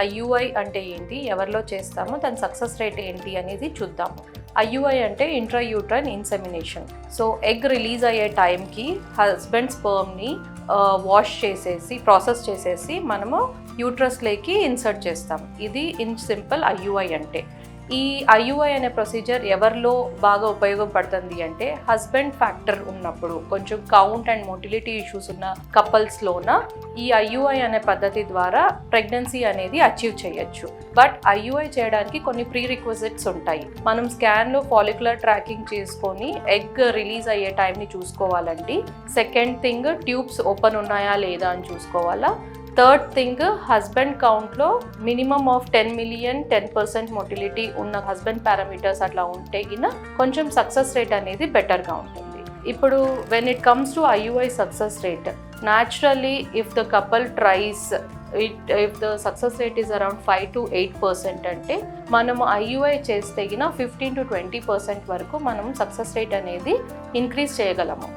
IUI అంటే ఏంటి, ఎవరిలో చేస్తాము, దాని సక్సెస్ రేట్ ఏంటి అనేది చూద్దాము. ఐయుఐ అంటే intrauterine insemination. So egg release అయ్యే టైంకి హస్బెండ్ స్పర్మ్ని వాష్ చేసేసి ప్రాసెస్ చేసేసి మనము యూట్రస్లోకి ఇన్సర్ట్ చేస్తాం. ఇది ఇన్ సింపుల్ ఐయుఐ అంటే. ఈ ఐయుఐ అనే ప్రొసీజర్ ఎవరిలో బాగా ఉపయోగపడుతుంది అంటే హస్బెండ్ ఫ్యాక్టర్ ఉన్నప్పుడు, కొంచెం కౌంట్ అండ్ మోటిలిటీ ఇష్యూస్ ఉన్న కపుల్స్లోన ఈ ఐయుఐ అనే పద్ధతి ద్వారా ప్రెగ్నెన్సీ అనేది అచీవ్ చేయొచ్చు. బట్ ఐయుఐ చేయడానికి కొన్ని ప్రీ రిక్విజిట్స్ ఉంటాయి. మనం స్కాన్లో ఫాలిక్యులర్ ట్రాకింగ్ చేసుకొని ఎగ్ రిలీజ్ అయ్యే టైంని చూసుకోవాలండి. సెకండ్ థింగ్, ట్యూబ్స్ ఓపెన్ ఉన్నాయా లేదా అని చూసుకోవాలా. థర్డ్ థింగ్, హస్బెండ్ కౌంట్లో మినిమమ్ ఆఫ్ 10 మిలియన్ 10% మొటిలిటీ ఉన్న హస్బెండ్ పారామీటర్స్ అట్లా ఉంటే కొంచెం సక్సెస్ రేట్ అనేది బెటర్గా ఉంటుంది. ఇప్పుడు when it comes to IUI success rate, naturally if the couple tries it, if the success rate is around 5 to 8% అంటే మనము ఐయుఐ చేస్తే 15 to 20% వరకు మనం సక్సెస్ రేట్ అనేది ఇంక్రీజ్ చేయగలము.